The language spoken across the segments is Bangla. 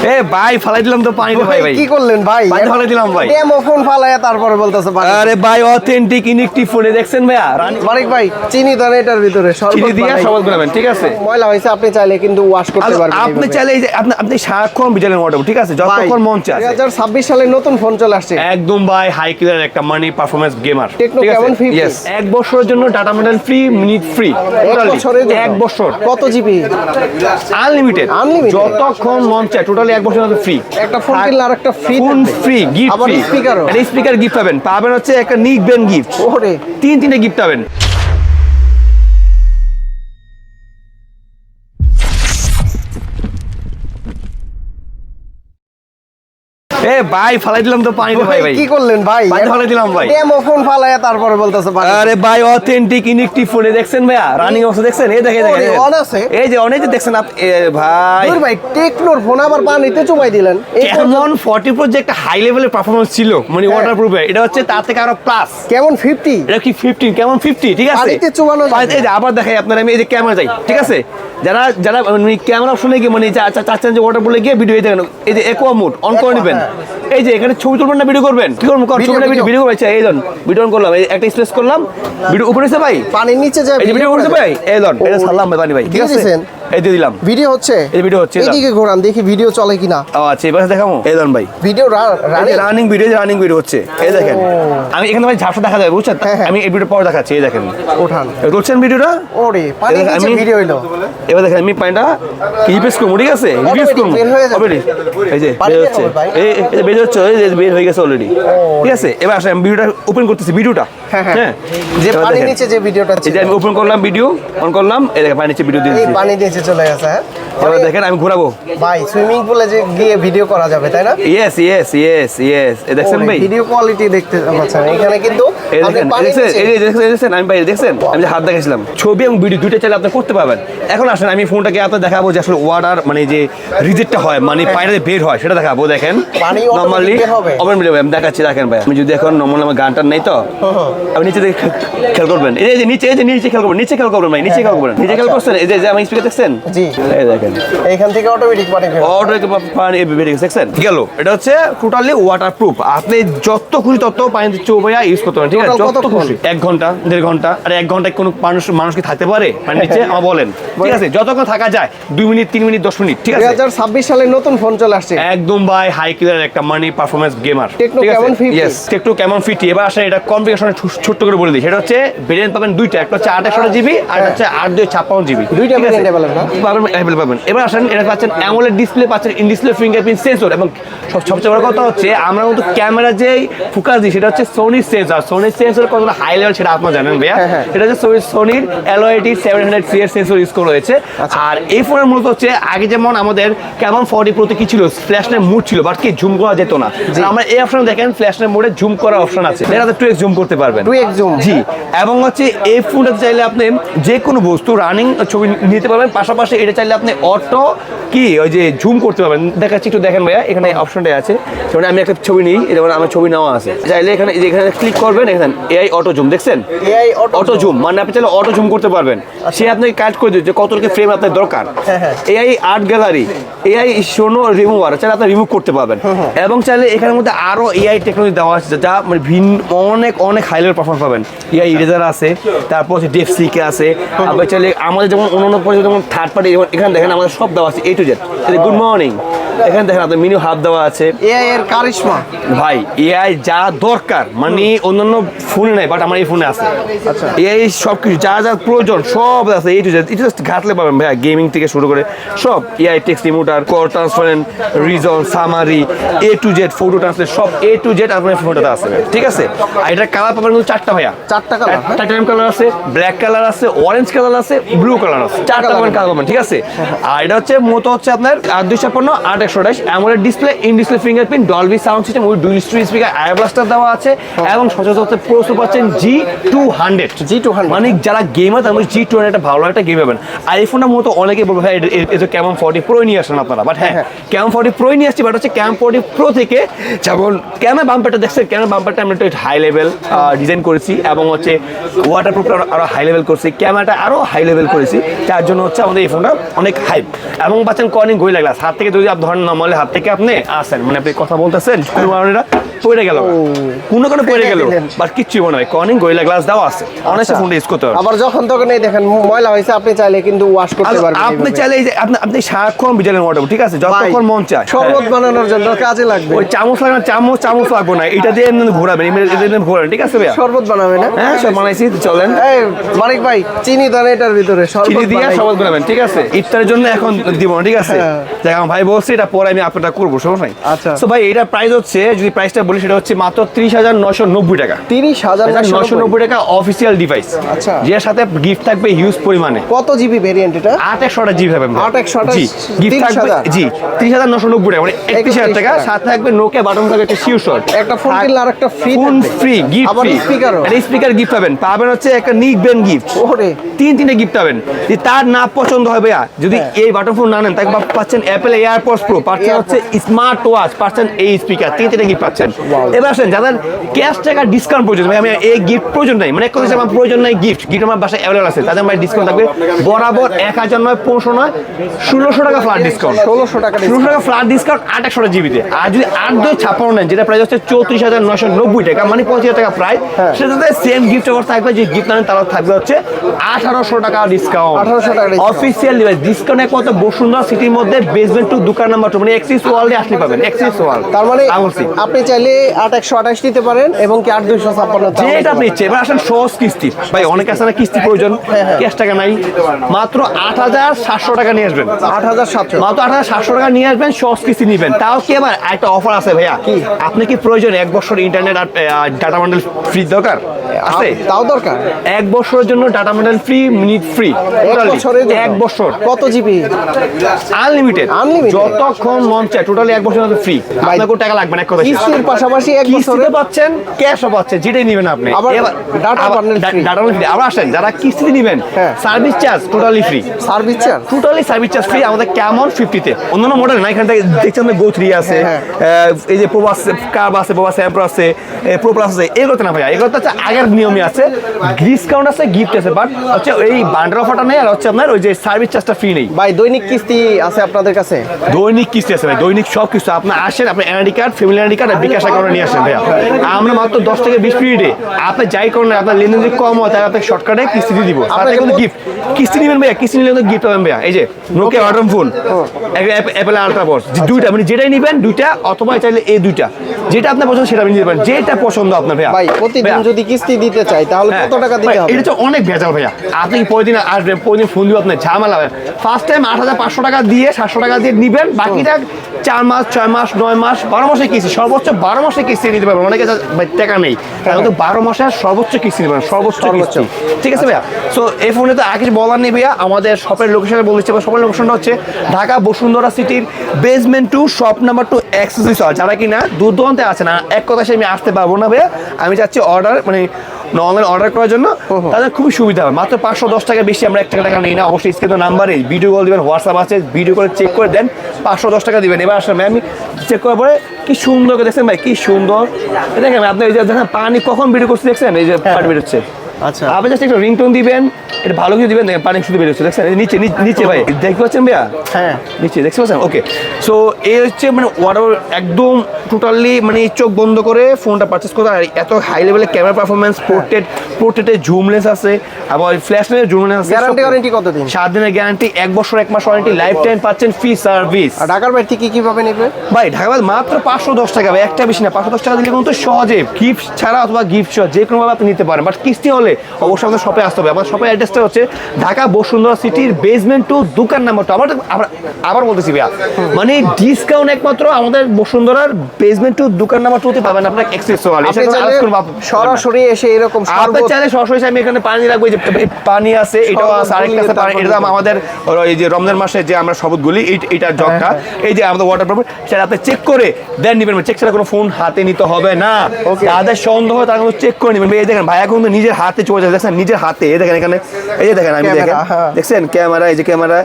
এ ভাই ফালাই দিলাম তো পানি ভাই ভাই কি করলেন ভাই? পানি ফালাই দিলাম ভাই। ডেমো ফোন ফালায়া তারপরে বলতেছে পানি। আরে ভাই অথেন্টিক ইনিকটিভ ফোনে দেখছেন ভাইয়া মানিক ভাই চিনি দেন এটার ভিতরে চিনি দিয়ে সবাই বানাবেন, ঠিক আছে? ময়লা হইছে, আপনি চাইলে কিন্তু ওয়াশ করতে পারবেন। আপনি চাইলে এই যে আপনি সারাক্ষণ বিজালের মডেল, ঠিক আছে, যতক্ষণ মন চায়। 2026 সালে নতুন ফোন চলে আসছে একদম ভাই হাই ক্লিয়ার একটা মানি পারফরম্যান্স গেমার। টেকনো কেমন 50? এক বছরের জন্য data model free, minute free. এক বছর কত জিবি? আনলিমিটেড, যতক্ষণ মন চায়, টোটালি এক বছর ফ্রি। একটা ফোন কিনলে আরেকটা ফ্রি, ফোন ফ্রি, গিফট আবার ফ্রি, স্পিকারও। একটা স্পিকার গিফট পাবেন হচ্ছে একটা নিক ব্যান্ড গিফট। ওরে তিনটে গিফট পাবেন। এ ভাই ফালাই দিলাম তো পানি ভাই ভাই। কি করলেন ভাই? পানি ফালাই দিলাম ভাই। ডেমো ফোন ফালায়া তারপরে বলতেছে পানি। আরে ভাই অথেন্টিক ইনিকটিভ ফোনে দেখছেন ভাইয়া, রানিং অবস্থা দেখছেন? এই দেখেন অন আছে, এই যে অনেক দেখছেন আপনি ভাই। দূর ভাই, টেকনোর ফোন আবার পানিতে চুবাই দিলেন। কেমন 40 প্রো যে একটা হাই লেভেলের পারফরম্যান্স ছিল, মানে ওয়াটারপ্রুফ, এটা হচ্ছে তার থেকে আরো প্লাস। কেমন 50? এটা কি 15? কেমন 50? ঠিক আছে, পানিতে চুবানো যায়। এই যে আবার দেখাই আপনারা, আমি এই যে ক্যামেরা যাই, ঠিক আছে, যারা ক্যামেরা অপশনে গিয়ে মানে চাচ্ছেন যে ওয়াটারপ্রুফে গিয়ে ভিডিও দেখেন, এই যে একোয়া মোড অন করে নেবেন। এই যে এখানে ছবি তুলবেন না ভিডিও করবেন, কি করবেন? ছবি না ভিডিও করবেন। এই ধরুন ভিডিও অন করলাম, এই একটা স্পেস করলাম, ভিডিও উপরে এসে ভাই পানির নিচে যায়, এই যে ভিডিও করতে ভাই, এই ধরুন এটা ছাড়লাম ভাই পানি ভাই, ঠিক আছে, এই দিয়ে দিলাম। ভিডিও হচ্ছে, এই ভিডিও হচ্ছে, এদিকে ঘোরান দেখি ভিডিও চলে কিনা। ও আচ্ছা, এবার দেখাবো। এই ধরুন ভাই ভিডিও রানিং ভিডিও হচ্ছে, এই দেখেন। আমি এখানে ভাই ঝাপসা দেখা যায়, বুঝছেন? আমি এই ভিডিও পরে দেখাচ্ছি, এই দেখেন, ওঠান বুঝছেন ভিডিওটা? ওরে পানির নিচে ভিডিও হইলো। এবার দেখেন আমি পানিটা রিপ্লেস করবো, ঠিক আছে, রিপ্লেস করবো অলরেডি, এই যে বের হচ্ছে, এই যে বের হচ্ছে, এই যে বের হয়ে গেছে অলরেডি, ঠিক আছে। এবার আসলে আমি ভিডিওটা ওপেন করতেছি, ভিডিওটা, হ্যাঁ, যে পানির নিচে যে ভিডিওটা এই যে আমি ওপেন করলাম, ভিডিও অন করলাম, এই দেখেন পানির নিচে ভিডিও দিয়ে দিচ্ছি, পানির নিচে চলে গেছে। হ্যাঁ এবার দেখেন আমি ঘোরাবো ভাই, সুইমিং পুলে যে গিয়ে ভিডিও করা যাবে, তাই না? ইয়েস এই দেখছেন ভাই ভিডিও কোয়ালিটি দেখতে পাচ্ছেন এখানে, কিন্তু এই দেখেন, দেখছেন আমি ভাই দেখছেন, আমি যে হাত দেখাইছিলাম, ছবি এবং ভিডিও দুইটা চাইলে আপনি করতে পারবেন। এখন আসেন আমি ফোনটাকে আপনার দেখাবো যে আসলে ওয়াটার মানে যে রিজেক্টটা হয়, মানে পানিতে বের হয়, সেটা দেখাবো। দেখেন নরমালি আমি দেখাচ্ছি, দেখেন ভাই, আমি যদি এখন নরমালি আমার গানটার নেই তো, আমি নিচে থেকে খেয়াল করবেন, এই যে নিচে খেয়াল করবেন, নিচে খেয়াল করবেন ভাই, নিচে খেয়াল করবেন, নিচে খেয়াল করছেন, এই যে আমি স্পিকার দেখছেন, জি, এই দেখেন এইখান থেকে অটোমেটিক পানি বেরিয়ে গেছে, দেখছেন গেল। এটা হচ্ছে টোটালি ওয়াটারপ্রুফ, আপনি যত খুশি তত পানি চৌবাইয়া ইউজ করতে পারেন, ঠিক আছে, যত খুশি। 1 ঘন্টা 1.5 ঘন্টা, আর 1 ঘন্টায় কোনো মানুষ কি থাকতে পারে পানির নিচে? আমার বলেন, ঠিক আছে, যতক্ষণ থাকা যায়, 2 মিনিট 3 মিনিট 10 মিনিট, ঠিক আছে। 2026 সালে নতুন ফোন চলে আসছে, একদম ভাই হাই ক্লিয়ার একটা মানি পারফরম্যান্স গেমার, টেকনো কেমন 50? ইয়েস, টেকনো কেমন 50। এবার আসলে এটা কনফিগারেশন ছোট্ট করে বলে দিই, সেটা হচ্ছে ভেরিয়েন্ট পাবেন দুইটা, একটা হচ্ছে 8 জিবি আর হচ্ছে 8 জিবি, দুইটা ভেরিয়েন্ট পাবেন। এবার আসেন এটা পাচ্ছেন অ্যামোলেড ডিসপ্লে, পাচ্ছেন ইন ডিসপ্লে ফিঙ্গারপ্রিন্ট সেন্সর, এবং সবচেয়ে বড় কথা হচ্ছে আমরা কিন্তু ক্যামেরা যেই ফোকাস দিই সেটা হচ্ছে সোনির সেন্সর কতটা হাই লেভেল সেটা আপনারা জানেন ভাইয়া। এটা হচ্ছে সোনির LOIT 700 CS সেন্সর ইউজ করা হয়েছে। আর এই ফোনের মূলত হচ্ছে আগে যেমন আমাদের ক্যামন 40 প্রোতে কি ছিল, ফ্ল্যাশের মুড ছিল, বাট কি জুম করা যেত না। আমরা এই অপশন দেখেন, ফ্ল্যাশের মোডে জুম করার অপশন আছে, এটাতে 2x জুম করতে পারবেন, 2x জুম, জি। এবং হচ্ছে এই ফোনটাতে চাইলে আপনি যে কোনো বস্তু রানিং ছবি নিতে পারবেন, পাশাপাশি এটা চাইলে আপনি অটো কি ওই যে জুম করতে পারবেন। দেখাচ্ছি, একটু দেখেন ভাইয়া, এখানে অপশনটা আছে, যেমন আমি একটা ছবি নিই, যেমন আমার ছবি নেওয়া আছে, চাইলে এখানে ক্লিক করবেন, এখানে AI অটো জুম, দেখছেন AI অটো জুম, মানে আপনি চাইলে অটো জুম করতে পারবেন। সে আপনাকে কাজ করে দিচ্ছে কতটুকু ফ্রেম আপনার দরকার। AI আর্ট গ্যালারি, AI শোনো রিমুভার, চাইলে আপনি রিমুভ করতে পারবেন। এবং চাইলে এখানের মধ্যে আরো AI টেকনোলজি দেওয়া আছে, যা মানে ভিন্ন অনেক হাই লেভেল পারফরম্যান্স পাবেন। AI ইরেজার আছে, তারপর হচ্ছে ডেপসিকে আছে। আপনি চাইলে আমাদের যেমন অন্যান্য প্রজেক্ট যেমন থার্ড পার্টি, এখানে দেখেন আমাদের সব দেওয়া আছে, A to Z। Good morning, এখানে দেখেন আপনার মিনি হাব দেওয়া আছে। AI এর কারিশমা ভাই, AI যা দরকার মানে অন্যান্য ফোনে নাই, বাট আমার এই ফোনে আছে। আচ্ছা, AI সবকিছু যা প্রয়োজন সব আছে, A to Z। এটা জাস্ট ঘাটলে পাবেন ভাইয়া, গেমিং থেকে শুরু করে সব। AI text remover, call transparent, reason, summary, A to Z, photo translate, সব A to Z আপনার ফোনটাতে আছে, ঠিক আছে। আর এটা কালার পাবেন কিন্তু 4টা ভাইয়া, 4টা কালার, টাইটানিয়াম কালার আছে, ব্ল্যাক কালার আছে, অরেঞ্জ কালার আছে, ব্লু কালার আছে, 4টা কালার পাবেন, ঠিক আছে। আর এটা হচ্ছে মূলত হচ্ছে আপনার 256 828 AMOLED display, in display fingerprint, Dolby sound system with dual speaker, air blaster দেওয়া আছে, এবং সচরাচর প্রস্তুত পাচ্ছেন G200। মানে যারা গেমার তাদের G200 একটা ভালো একটা গেম পাবেন। আর এই ফোনটা মূলত অনেকেই বলবে ভাই এটা ক্যামন 40 প্রো নিয়ে আসেন আপনারা, বাট হ্যাঁ ক্যামন 40 প্রো নিয়ে আসছি, বাট হচ্ছে ক্যামন 40 প্রো থেকে যেমন ক্যামেরা বাম্পারটা দেখছেন, ক্যামেরা বাম্পারটা আমরা একটু হাই লেভেল ডিজাইন করেছি, এবং হচ্ছে ওয়াটারপ্রুফটা আরো হাই লেভেল করছি, ক্যামেরাটা আরো হাই লেভেল করেছি, তার জন্য হচ্ছে আমাদের এই ফোনটা অনেক হাইপ। এবং পাচ্ছেন কর্নিং গোরিলা গ্লাস, হাত থেকে যদি আপনি ধরেন নরমালি হাত থেকে আপনি আসেন, মানে আপনি কথা বলতেছেন কোনো কারণে এটা পড়ে গেল, কোনো কারণে পড়ে গেল, বাট কিচ্ছু মনে হয় কর্নিং গরিলা গ্লাস দেওয়া আছে, অনেক ফোনটা ইউজ করতে পারবেন। আবার যখন তখন এই দেখেন ময়লা হয়েছে, আপনি চাইলে কিন্তু ওয়াশ করতে পারবেন। আপনি চাইলে এই যে আপনি সারাক্ষণ বিজালের মোটর, ঠিক আছে, যতক্ষণ মন চায় শরবত বানানোর জন্য কাজে লাগবে। ওই চামচ লাগবে না, চামচ লাগবে না, এটা দিয়ে এমনি ঘোরাবেন, এমনি ঘোরাবেন, ঠিক আছে ভাইয়া? শরবত বানাবে না? হ্যাঁ সব বানাইছি, চলেন। এই মানিক ভাই, চিনি দেন এটার ভিতরে, চিনি শরবত দিয়ে বানাই। শরবত বানাবেন, ঠিক আছে? ইফতারের জন্য এখন দিব না, ঠিক আছে? হ্যাঁ। যাই আমার ভাই বলছে এটা পরে আমি আপনারটা করবো, সমস্যা নাই। আচ্ছা। তো ভাই এটার প্রাইস হচ্ছে, যদি প্রাইসটা বলি সেটা হচ্ছে মাত্র 30,990 টাকা। 30,990 টাকা অফিসিয়াল ডিভাইস, আচ্ছা। যার সাথে গিফট থাকবে হিউজ পরিমাণে। কত জিবি ভেরিয়েন্ট এটা? 8/100 জিবি হবে। 8/100 জি, গিফট থাকবে 30,000 জি 30,990 টাকা, মানে 31,000 টাকা। 31,000 সাথে থাকবে নোকিয়া বাটন থাকবে একটা শিউ শট, একটা ফোন কিনলে আরেকটা ফ্রি ফোন ফ্রি, গিফট আবার ফ্রি, স্পিকারও। একটা স্পিকার গিফট পাবেন হচ্ছে একটা নিক ব্যান্ড গিফট। ওরে তিনটে গিফট পাবেন। যদি তার না পছন্দ হবে যদি এই বাটন ফোন না নেন, তাকে পাচ্ছেন অ্যাপেল এয়ারপডস প্রো, পাচ্ছেন হচ্ছে স্মার্ট ওয়াচ, পাচ্ছেন এই স্পিকার, তিনটে গিফট পাচ্ছেন। এবার আসেন যাদের ক্যাশ টাকা ডিসকাউন্ট প্রয়োজন, ভাই আমি এই গিফট প্রয়োজন নাই, মানে এক কথা আমার প্রয়োজন নাই গিফট, গিফট আমার বাসায় অ্যাভেলেবল আছে, তাদের আমার ডিসকাউন্ট থাকবে বরাবর 1,000 নয়, 500 নয়, 1,600 টাকা ফ্ল্যাট ডিসকাউন্ট। 1,600 টাকা 1,600 টাকা ফ্ল্যাট ডিসকাউন্ট 8/100 জিবিতে। আর যদি 8/256 নেন, যেটা প্রাইস হচ্ছে 34,990 টাকা, মানে 25,000 টাকা প্রাইস, সেটাতে সেম গিফট অফার থাকবে। যে গিফট নেন তারা থাকবে হচ্ছে 1,800 টাকা ডিসকাউন্ট। 1,800 টাকা discount। অফিসিয়াল ডিভাইস ডিসকাউন্ট একমাত্র বসুন্ধরা সিটির মধ্যে বেসমেন্ট টু দোকান নাম্বার 2, মানে এক্সিস ওয়ার্ল্ডে আসলে পাবেন, এক্সিস ওয়ার্ল্ড। তার মানে আমসি আপনি চাইলে 8,128 নিতে পারেন এবং কি 8,256 যেটা আপনি ইচ্ছে। এবার আসেন সহজ কিস্তি, ভাই অনেক আছে না কিস্তি প্রয়োজন, ক্যাশ টাকা নাই, মাত্র 8,700 টাকা নিয়ে আসবেন। 8,700 মাত্র 8,700 টাকা নিয়ে আসবেন, সহজ কিস্তি নিবেন। তাও কি আবার একটা অফার আছে ভাইয়া, আপনি কি প্রয়োজন 1 বছর ইন্টারনেট আর ডাটা বান্ডেল ফ্রি দরকার আছে? তাও দরকার। 1 বছরের জন্য data bundle free, minute free, 1 বছর কত জিবি? Unlimited, Unlimited? যতক্ষণ মন চায়, টোটালি 1 বছর ফ্রি, আপনার কোনো টাকা লাগবে না। এক কথা কিস্তির পাশাপাশি 1 বছরে কিস্তিতে পাচ্ছেন, ক্যাশও পাচ্ছেন, যেটাই নেবেন আপনি। আবার data bundle free। Data bundle free. আবার আসেন যারা কিস্তিতে নেবেন, হ্যাঁ। Service charge totally free, service charge totally service charge free. আমাদের কেমন 50-তে, অন্যান্য মডেল না, এখানে দেখছেন গো 3 আছে, হ্যাঁ, এই যে প্রোবাস কার্ভ আছে, প্রোবাস এম্প্রো আছে, প্রো প্লাস আছে, এগুলোতে না ভাইয়া, এগুলোতে হচ্ছে আগের নিয়মই আছে, ডিসকাউন্ট আছে, গিফট আছে, বাট হচ্ছে এই বান্ডেল অফারটা নেই, আর হচ্ছে আপনার ওই যে সার্ভিস চার্জটা ফ্রি নেই। ভাই দৈনিক কিস্তি আছে আপনাদের কাছে? দৈনিক কিস্তি আছে ভাই, দৈনিক সব কিছু। আপনি আসেন, আপনার NID card, family NID card আর বিকাশ অ্যাকাউন্টে নিয়ে আসেন ভাইয়া, আমরা মাত্র 10 থেকে 20 মিনিটে আপনি যাই করেন, আপনার লেনদেন যদি কম হয় তাহলে আপনাকে শর্টকাটে কিস্তি দিয়ে দিব। সাথে কিন্তু গিফট, কিস্তি নেবেন ভাইয়া, কিস্তি নিলে গিফট পাবেন ভাইয়া। এই যে Nokia button phone, Apple ultra box, দুইটা, মানে যেটাই নেবেন দুইটা, অথবা চাইলে এই দুইটা, যেটা আপনার পছন্দ সেটা আপনি নিতে পারেন, যেটা পছন্দ আপনার ভাইয়া। ভাই প্রতিদিন ভাইয়া, যদি কিস্তি দিতে চাই তাহলে হ্যাঁ, কত টাকা দিতে ভাই, হবে? এটা তো অনেক ভেজাল ভাইয়া। আপনি প্রতিদিন আসবেন, প্রতিদিন ফোন দিব, আপনার ঝামেলা হবে। ফার্স্ট টাইম 8,500 টাকা দিয়ে 700 টাকা দিয়ে নিবেন, বাকিটা 4 মাস 6 মাস 9 মাস 12 মাসে কিস্তি, সর্বোচ্চ 12 মাসে কিস্তি নিতে পারবেন। অনেকে ভাই টাকা নেই, তাহলে তো 12 মাসের সর্বোচ্চ কিস্তি নিতে পারেন, সর্বোচ্চ কিস্তি, ঠিক আছে ভাইয়া? সো এই ফোনে তো আর কিছু বলার নেই ভাইয়া। আমাদের শপের লোকেশনে বলছি, শপের লোকেশনটা হচ্ছে ঢাকা বসুন্ধরা সিটির বেসমেন্ট 2, শপ নাম্বার 2, এক্সক্লুসিভ। যারা কিনা দূর দূরান্তে আছে না, এক কথা আমি আসতে পারবো না ভাইয়া, আমি চাচ্ছি অর্ডার, মানে অনলাইন অর্ডার করার জন্য, তাদের খুবই সুবিধা হবে। মাত্র 510 টাকা, বেশি আমরা 1 টাকা নেই না। অবশ্যই স্ক্রিনের নাম্বারে ভিডিও কল দিবেন, হোয়াটসঅ্যাপ আছে, ভিডিও করে চেক করে দেন, 510 টাকা দিবেন। এবার আসলে আমি চেক করার পরে কি সুন্দর করে দেখছেন ভাই, কি সুন্দর দেখেন আপনি। এই যে দেখেন পানি কখন ভিডিও করতে দেখছেন, এই যে পানি বেরোচ্ছে। আচ্ছা, আপনি জাস্ট একটা রিংটোন দিবেন, এটা ভালো কিছু দিবেন, দেখেন পানি শুধু বেরোচ্ছে, দেখছেন নিচে নিচে ভাই, দেখতে পাচ্ছেন ভাইয়া? হ্যাঁ, নিচে দেখতে পাচ্ছেন? ওকে, সো এই হচ্ছে মানে ওয়াটার একদম টোটালি, মানে চোখ বন্ধ করে ফোনটা পারচেস করতে। আর এত হাই লেভেলের ক্যামেরা পারফরমেন্স, পোর্ট্রেটে জুম লেন্স আছে, আবার ফ্ল্যাশ লেন্সের জুম লেন্স আছে। গ্যারান্টি ওয়ারেন্টি কতদিন? 7 দিনের গ্যারান্টি, 1 বছর 1 মাস ওয়ারেন্টি, লাইফ টাইম পাচ্ছেন ফ্রি সার্ভিস। আর ঢাকার বাইরে থেকে কিভাবে নেবে ভাই? ঢাকা মাত্র 510 টাকা ভাই, একটা বেশি না। 510 টাকা দিলে কিন্তু সহজে গিফট ছাড়া অথবা গিফট সহ যে কোনো ভাবে আপনি নিতে পারেন, বাট কিস্তি হলে অবশ্যই আমাদের শপে আসতে হবে। আমার শপের অ্যাড্রেসটা হচ্ছে ঢাকা বসুন্ধরা সিটির বেসমেন্ট 2, দোকান নাম্বার 2। আবার বলতেছি ভাইয়া, মানে ডিসকাউন্ট একমাত্র আমাদের বসুন্ধরার বেসমেন্ট 2, দোকান নাম্বার 2 তে পাবেন আপনার এক্সেস ওয়াল। আপনি চাইলে সরাসরি এসে এরকম আপনি চাইলে সরাসরি, আমি এখানে পানি রাখবো, এই যে পানি আছে, এটাও আছে, আরেকটা আছে পানি, এটা আমাদের এই যে রমজান মাসে যে আমরা শপথগুলি, এইটার জগটা, এই যে আমাদের ওয়াটার পাম্প, সেটা আপনি চেক করে দেন নিবেন। চেক ছাড়া কোনো ফোন হাতে নিতে হবে না। যাদের সন্দেহ হয় তারা কিন্তু চেক করে নেবেন। এই দেখেন ভাইয়া কিন্তু নিজের হাতে চলে যায়, দেখছেন নিজের হাতে, এই দেখেন এখানে, এই যে দেখেন, আমি দেখেন, দেখছেন ক্যামেরা, এই যে ক্যামেরা,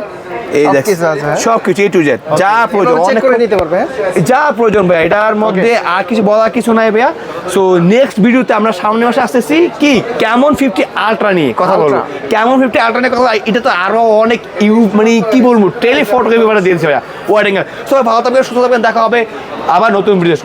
এই সব দেখ কিছু আছে, হ্যাঁ? সবকিছু A to Z যা প্রয়োজন চেক অনেক করে নিতে পারবে, হ্যাঁ? যা প্রয়োজন ভাই এটার মধ্যে আর কিছু বলার কিছু নাই ভাইয়া। সো নেক্সট ভিডিওতে আমরা সামনে মাসে আসতেছি কি কেমন 50 আলট্রা নিয়ে কথা বলবো, Ultra। কেমন 50 আলট্রা নিয়ে কথা। এটা তো আরো অনেক মানে কি বলবো টেলিফটোগ্রাফি করে দিয়েছে ভাইয়া ওয়াইডিং। সো ভালো থাকবেন, সুস্থ থাকবেন, দেখা হবে আবার নতুন ভিডিও।